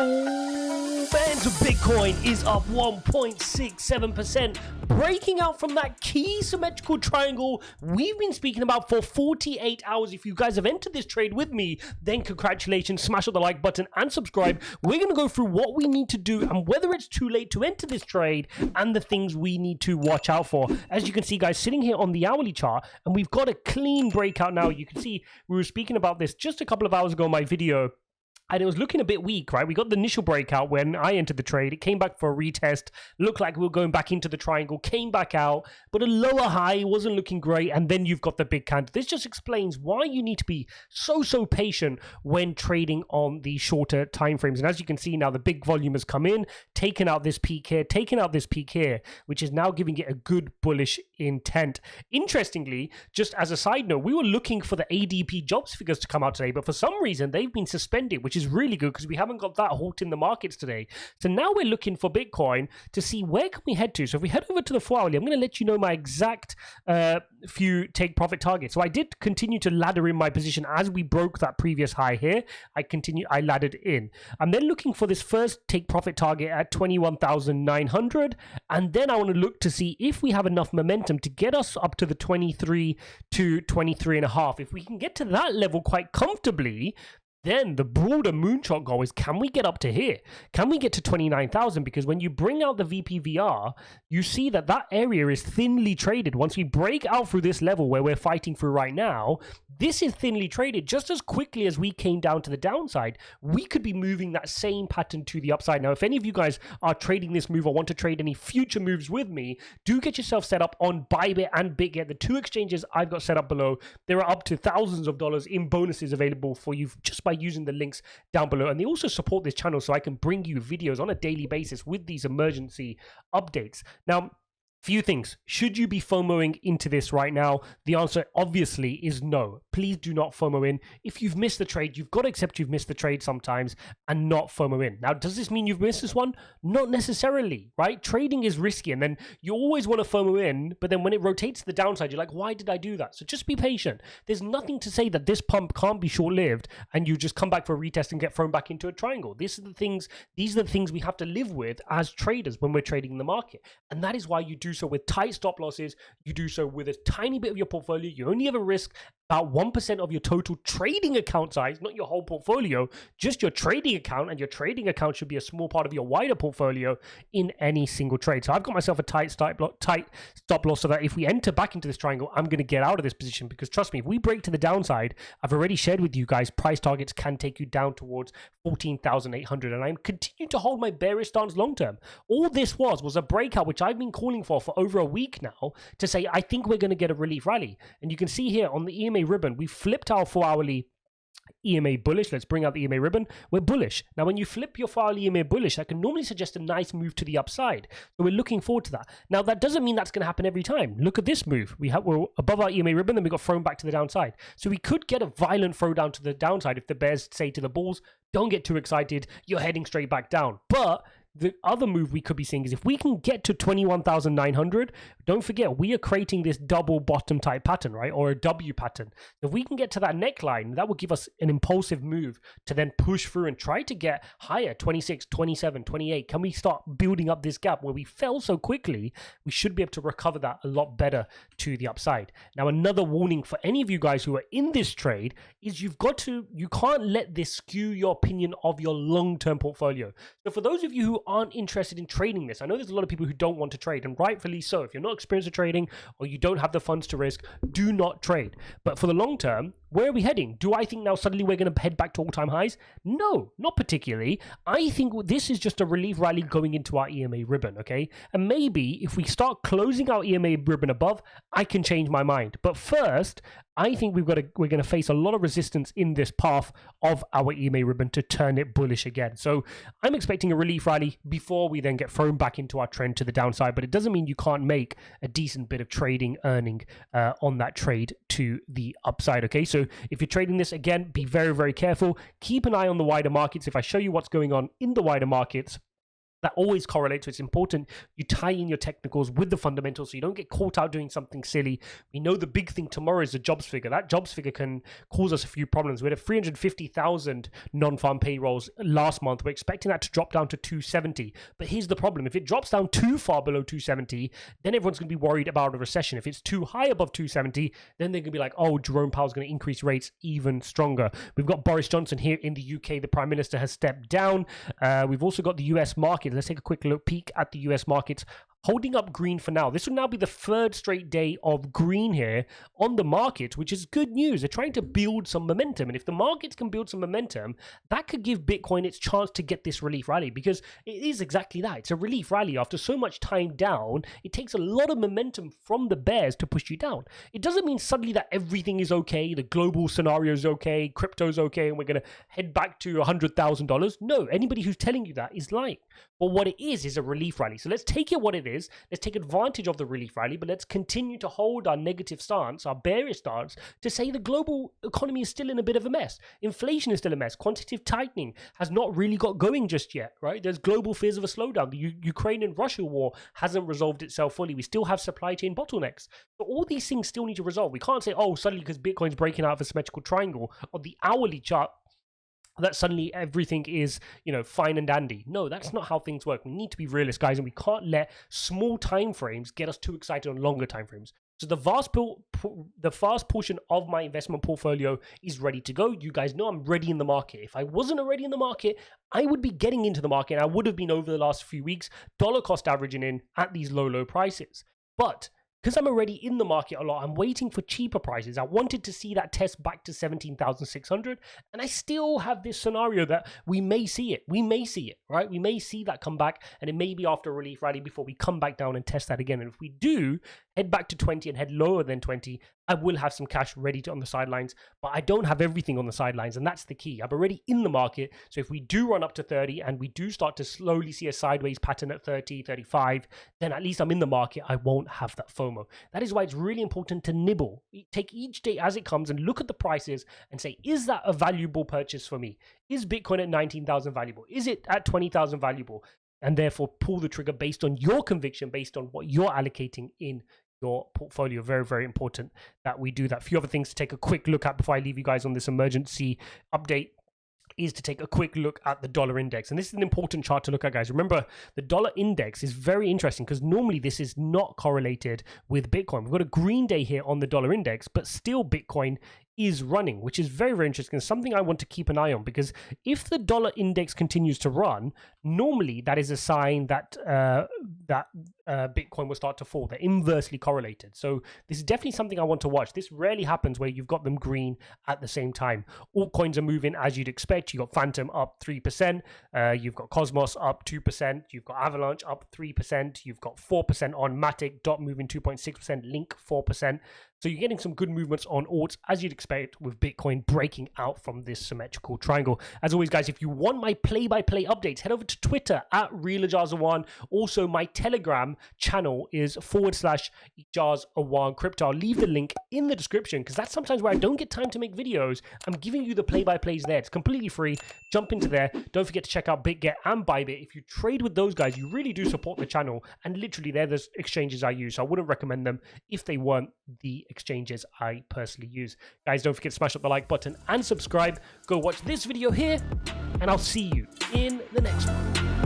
Oh man, so Bitcoin is up 1.67%, breaking out from that key symmetrical triangle we've been speaking about for 48 hours. If you guys have entered this trade with me, then congratulations, smash the like button and subscribe. We're going to go through what we need to do and whether it's too late to enter this trade and the things we need to watch out for. As you can see, guys, sitting here on the hourly chart, and we've got a clean breakout now. You can see we were speaking about this just a couple of hours ago in my video, and it was looking a bit weak, right? We got the initial breakout when I entered the trade. It came back for a retest. Looked like we were going back into the triangle. Came back out, but a lower high wasn't looking great. And then you've got the big candle. This just explains why you need to be so patient when trading on the shorter time frames. And as you can see now, the big volume has come in, taken out this peak here, taken out this peak here, which is now giving it a good bullish intent. Interestingly, just as a side note, we were looking for the ADP jobs figures to come out today, but for some reason they've been suspended, which is really good because we haven't got that halt in the markets today. So now we're looking for Bitcoin to see where can we head to. So if we head over to the 4 hourly, I'm going to let you know my exact few take profit targets. So I did continue to ladder in my position as we broke that previous high here. I laddered in. I'm then looking for this first take profit target at 21,900, and then I want to look to see if we have enough momentum to get us up to the 23 to 23.5. If we can get to that level quite comfortably, then the broader moonshot goal is, can we get up to here? Can we get to 29,000? Because when you bring out the VPVR, you see that that area is thinly traded. Once we break out through this level where we're fighting through right now, this is thinly traded. Just as quickly as we came down to the downside, we could be moving that same pattern to the upside. Now, if any of you guys are trading this move or want to trade any future moves with me, do get yourself set up on BYBIT and BitGet, the two exchanges I've got set up below. There are up to thousands of dollars in bonuses available for you just by using the links down below. And they also support this channel so I can bring you videos on a daily basis with these emergency updates. Now, few things. Should you be FOMOing into this right now? The answer obviously is no. Please do not FOMO in. If you've missed the trade, you've got to accept you've missed the trade sometimes and not FOMO in. Now, does this mean you've missed this one? Not necessarily, right? Trading is risky, and then you always want to FOMO in, but then when it rotates to the downside, you're like, why did I do that? So just be patient. There's nothing to say that this pump can't be short-lived and you just come back for a retest and get thrown back into a triangle. These are the things we have to live with as traders when we're trading the market. And that is why you do so with tight stop losses. You do so with a tiny bit of your portfolio. You only ever risk about 1% of your total trading account size, not your whole portfolio, just your trading account, and your trading account should be a small part of your wider portfolio in any single trade. So I've got myself a tight stop loss so that if we enter back into this triangle, I'm going to get out of this position, because trust me, if we break to the downside, I've already shared with you guys, price targets can take you down towards 14,800, and I'm continuing to hold my bearish stance long term. All this was a breakout, which I've been calling for over a week now, to say I think we're going to get a relief rally. And you can see here on the EMA ribbon, we flipped our 4 hourly EMA bullish. Let's bring out the EMA ribbon. We're bullish. Now, when you flip your 4 hourly EMA bullish, that can normally suggest a nice move to the upside. So we're looking forward to that. Now, that doesn't mean that's going to happen every time. Look at this move. We're above our EMA ribbon, then we got thrown back to the downside. So we could get a violent throwdown to the downside if the bears say to the bulls, don't get too excited, you're heading straight back down. But the other move we could be seeing is if we can get to 21,900, don't forget, we are creating this double bottom type pattern, right? Or a W pattern. If we can get to that neckline, that will give us an impulsive move to then push through and try to get higher, 26, 27, 28. Can we start building up this gap where we fell so quickly? We should be able to recover that a lot better to the upside. Now, another warning for any of you guys who are in this trade is you can't let this skew your opinion of your long-term portfolio. So for those of you who aren't interested in trading this, I know there's a lot of people who don't want to trade, and rightfully so. If you're not experienced in trading or you don't have the funds to risk, do not trade. But for the long term, where are we heading? Do I think now suddenly we're going to head back to all-time highs? No, not particularly. I think this is just a relief rally going into our EMA ribbon, okay? And maybe if we start closing our EMA ribbon above, I can change my mind. But first, I think we're going to face a lot of resistance in this path of our EMA ribbon to turn it bullish again. So I'm expecting a relief rally before we then get thrown back into our trend to the downside. But it doesn't mean you can't make a decent bit of trading earning on that trade to the upside, okay? So if you're trading this, again, be very, very careful. Keep an eye on the wider markets. If I show you what's going on in the wider markets, that always correlates. So it's important you tie in your technicals with the fundamentals so you don't get caught out doing something silly. We know the big thing tomorrow is the jobs figure. That jobs figure can cause us a few problems. We had 350,000 non-farm payrolls last month. We're expecting that to drop down to 270. But here's the problem. If it drops down too far below 270, then everyone's going to be worried about a recession. If it's too high above 270, then they're going to be like, oh, Jerome Powell's going to increase rates even stronger. We've got Boris Johnson here in the UK. The Prime Minister has stepped down. We've also got the US market. Let's take a quick peek at the US markets. Holding up green for now. This will now be the third straight day of green here on the market, which is good news. They're trying to build some momentum. And if the markets can build some momentum, that could give Bitcoin its chance to get this relief rally, because it is exactly that. It's a relief rally. After so much time down, it takes a lot of momentum from the bears to push you down. It doesn't mean suddenly that everything is okay, the global scenario is okay, crypto's okay, and we're going to head back to $100,000. No, anybody who's telling you that is lying. But what it is a relief rally. So let's take it what it is. Let's take advantage of the relief rally, but let's continue to hold our negative stance, our bearish stance, to say the global economy is still in a bit of a mess. Inflation is still a mess. Quantitative tightening has not really got going just yet, right? There's global fears of a slowdown. The Ukraine and Russia war hasn't resolved itself fully. We still have supply chain bottlenecks. So all these things still need to resolve. We can't say, oh, suddenly because Bitcoin's breaking out of a symmetrical triangle on the hourly chart, that suddenly everything is, fine and dandy. No, that's not how things work. We need to be realists, guys, and we can't let small time frames get us too excited on longer time frames. So the vast portion of my investment portfolio is ready to go. You guys know I'm ready in the market. If I wasn't already in the market, I would be getting into the market, and I would have been over the last few weeks, dollar cost averaging in at these low prices. But because I'm already in the market a lot, I'm waiting for cheaper prices. I wanted to see that test back to 17,600, and I still have this scenario that we may see it. We may see it, right? We may see that come back, and it may be after a relief rally before we come back down and test that again. And if we do head back to 20 and head lower than 20, I will have some cash ready on the sidelines, but I don't have everything on the sidelines, and that's the key. I'm already in the market, so if we do run up to 30 and we do start to slowly see a sideways pattern at 30, 35, then at least I'm in the market. I won't have that FOMO. That is why it's really important to nibble. Take each day as it comes and look at the prices and say, is that a valuable purchase for me? Is Bitcoin at 19,000 valuable? Is it at 20,000 valuable? And therefore pull the trigger based on your conviction, based on what you're allocating in your portfolio. Very, very important that we do that. A few other things to take a quick look at before I leave you guys on this emergency update is to take a quick look at the dollar index. And this is an important chart to look at, guys. Remember, the dollar index is very interesting because normally this is not correlated with Bitcoin. We've got a green day here on the dollar index, but still Bitcoin is running, which is very, very interesting. It's something I want to keep an eye on, because if the dollar index continues to run, normally that is a sign that Bitcoin will start to fall. They're inversely correlated. So this is definitely something I want to watch. This rarely happens where you've got them green at the same time. Altcoins are moving as you'd expect. You've got Phantom up 3%. You've got Cosmos up 2%. You've got Avalanche up 3%. You've got 4% on Matic. Dot moving 2.6%. Link 4%. So you're getting some good movements on alts as you'd expect, with Bitcoin breaking out from this symmetrical triangle. As always, guys, if you want my play-by-play updates, head over to Twitter at RealIjaz01. Also, my Telegram channel is /Ijaz01 Crypto. I'll leave the link in the description, because that's sometimes where I don't get time to make videos. I'm giving you the play-by-plays there. It's completely free. Jump into there. Don't forget to check out BitGet and BYBIT. If you trade with those guys, you really do support the channel. And literally, they're the exchanges I use. So I wouldn't recommend them if they weren't the exchanges I personally use. Guys, don't forget to smash up the like button and subscribe. Go watch this video here, and I'll see you in the next one.